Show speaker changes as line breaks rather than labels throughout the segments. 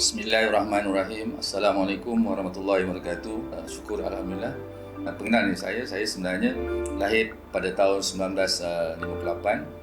Bismillahirrahmanirrahim. Assalamualaikum warahmatullahi wabarakatuh. Syukur Alhamdulillah. Pengenalan saya sebenarnya lahir pada tahun 1958.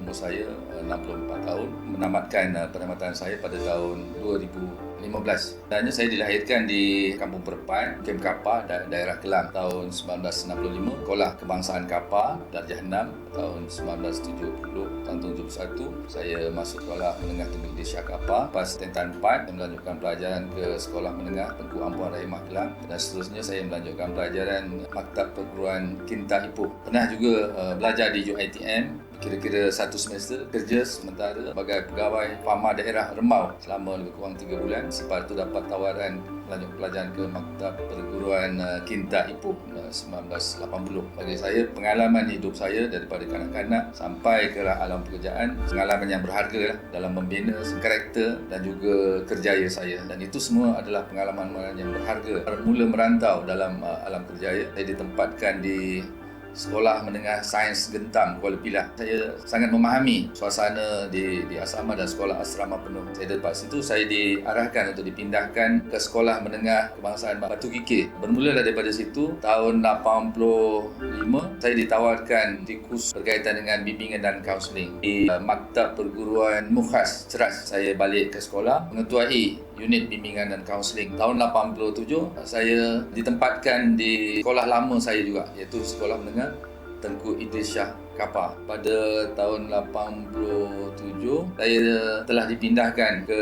Umur saya 64 tahun. Menamatkan perkhidmatan saya pada tahun 2015. Sebenarnya saya dilahirkan di Kampung Perpan, Kem Kapar, daerah Kelang tahun 1965. Sekolah Kebangsaan Kapar, Darjah 6 tahun 1970. Tahun 71 saya masuk Sekolah Menengah Tinggi Desa Kapar. Pas tingkatan 4 saya melanjutkan pelajaran ke Sekolah Menengah Tengku Ampuan Rahimah Kelang, dan seterusnya saya melanjutkan pelajaran Maktab Perguruan Kinta Ipoh. Pernah juga belajar di UiTM kira-kira 1 semester, kerja sementara sebagai pegawai Fama Daerah Remau selama lebih kurang 3 bulan. Selepas itu dapat tawaran melanjutkan pelajaran ke Maktab Perguruan Kinta Ipoh 1980. Bagi saya, pengalaman hidup saya daripada kanak-kanak sampai ke alam pekerjaan, pengalaman yang berharga dalam membina karakter dan juga kerjaya saya, dan itu semua adalah pengalaman yang berharga. Mula merantau dalam alam kerjaya, saya ditempatkan di Sekolah Menengah Sains Gentam, Kuala Pilah. Saya sangat memahami suasana di asrama dan sekolah asrama penuh. Saya lepas itu saya diarahkan untuk dipindahkan ke Sekolah Menengah Kebangsaan Batu Kikir. Bermula daripada situ, tahun 85 saya ditawarkan di kurs berkaitan dengan bimbingan dan kaunseling di Maktab Perguruan Mukhas Ceras. Saya balik ke sekolah mengetuai unit bimbingan dan kaunseling. Tahun 87 saya ditempatkan di sekolah lama saya juga, iaitu Sekolah Menengah Tengku Idris Shah Kapar. Pada tahun 87 saya telah dipindahkan ke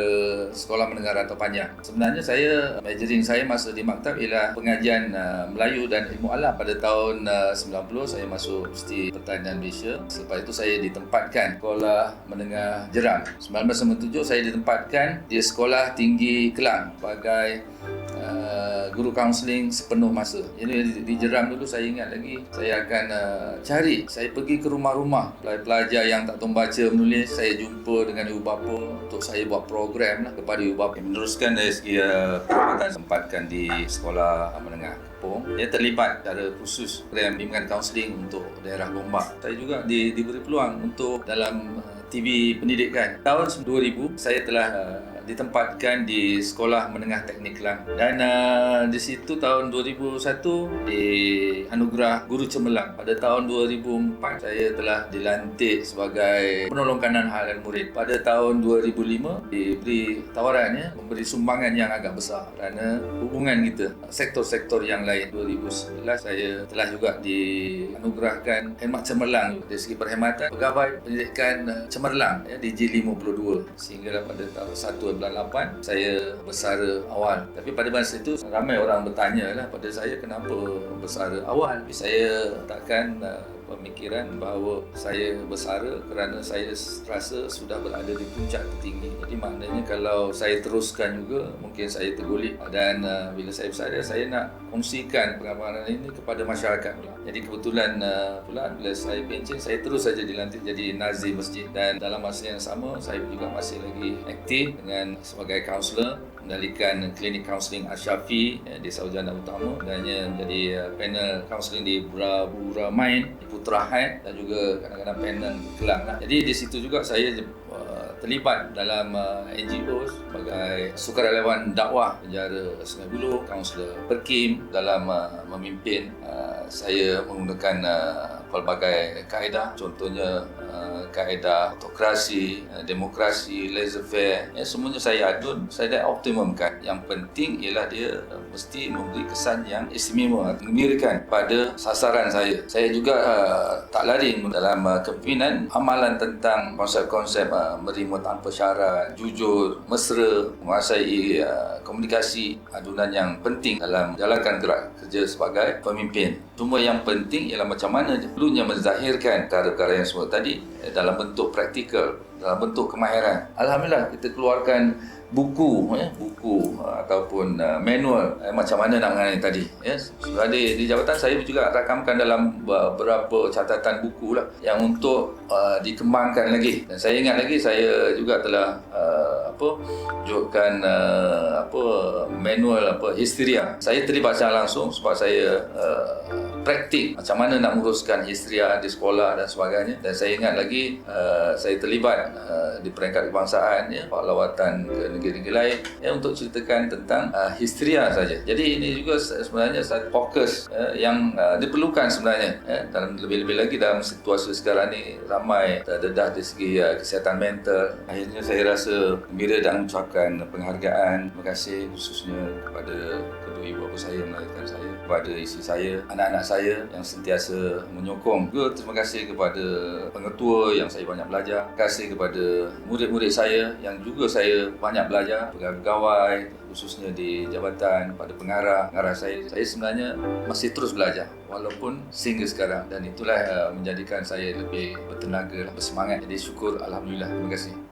Sekolah Menengah Rantau Panjang. Sebenarnya majoring saya masa di maktab ialah pengajian Melayu dan Ilmu Alam. Pada tahun 90 saya masuk Universiti Pertanian Malaysia. Selepas itu saya ditempatkan Sekolah Menengah Jeram. 1997 saya ditempatkan di Sekolah Tinggi Kelang sebagai guru kaunseling sepenuh masa. Jadi di Jeram dulu saya ingat lagi, saya akan saya pergi ke rumah-rumah pelajar yang tak tahu baca menulis. Saya jumpa dengan ibu bapa untuk saya buat program kepada ibu bapa. Meneruskan dari segi perkhidmatan tempatkan di Sekolah Menengah Kepong. Dia terlibat secara khusus program bimbingan kaunseling untuk daerah Gombak. Saya juga diberi peluang untuk dalam TV pendidikan. Tahun 2000 saya telah ditempatkan di Sekolah Menengah Teknik Kelang, dan di situ tahun 2001 dianugerah Guru Cemerlang. Pada tahun 2004 saya telah dilantik sebagai penolong kanan harian murid. Pada tahun 2005 diberi tawaran memberi sumbangan yang agak besar kerana hubungan kita sektor-sektor yang lain. 2011 saya telah juga dianugerahkan khidmat cemerlang dari segi perkhidmatan pegawai pendidikan cemerlang di J52, sehingga pada tahun 2008 saya bersara awal. Tapi pada masa itu ramai orang bertanya pada saya kenapa bersara awal. Tapi saya takkan pemikiran bahawa saya bersara kerana saya rasa sudah berada di puncak tertinggi. Jadi maknanya kalau saya teruskan juga mungkin saya tergolek, dan bila saya bersara saya nak kongsikan pengalaman ini kepada masyarakat pula. Jadi kebetulan pula bila saya pencen, saya terus saja dilantik jadi nazir masjid, dan dalam masa yang sama saya juga masih lagi aktif dengan sebagai kaunselor mengendalikan klinik kaunseling Al-Syafi di Saujana Utama, dan menjadi panel kaunseling di Buramain, di Putra Hai, dan juga kadang-kadang panel Kelang. Jadi di situ juga saya terlibat dalam NGO sebagai sukarelawan dakwah penjara Sungai Buloh, kaunselor Perkim dalam memimpin. Saya menggunakan pelbagai kaedah, contohnya kaedah autokrasi, demokrasi, laissez-faire. Semuanya saya adun, saya dah optimumkan. Yang penting ialah dia mesti memberi kesan yang istimewa, mengembirakan pada sasaran saya. Saya juga tak lari dalam kepimpinan amalan tentang konsep-konsep menerima tanpa syarat, jujur, mesra, menguasai komunikasi, adunan yang penting dalam menjalankan gerak kerja sebagai pemimpin. Semua yang penting ialah macam mana perlunya menzahirkan perkara-perkara yang semua tadi dalam bentuk praktikal, dalam bentuk kemahiran. Alhamdulillah kita keluarkan buku ataupun manual macam mana nak mengenai tadi. Sudah di jabatan saya juga rakamkan dalam beberapa catatan buku yang untuk dikembangkan lagi. Dan saya ingat lagi saya juga telah wujudkan manual histeria. Saya terlibat secara langsung sebab saya praktik macam mana nak menguruskan histeria di sekolah dan sebagainya. Dan saya ingat lagi saya terlibat di peringkat kebangsaan, lawatan ke negeri-negeri lain untuk menceritakan tentang histeria saja. Jadi ini juga sebenarnya satu fokus yang diperlukan sebenarnya dalam lebih-lebih lagi dalam situasi sekarang ni ramai terdedah dari segi kesihatan mental. Akhirnya saya rasa gembira dan mengucapkan penghargaan, terima kasih khususnya kepada kedua ibu bapa saya yang melahirkan saya, kepada isteri saya, anak-anak saya yang sentiasa menyokong. Juga terima kasih kepada pengetua yang saya banyak belajar. Terima kasih kepada murid-murid saya yang juga saya banyak belajar, pegawai khususnya di jabatan, pada pengarah saya sebenarnya masih terus belajar walaupun sehingga sekarang, dan itulah menjadikan saya lebih bertenaga, bersemangat. Jadi syukur, alhamdulillah. Terima kasih.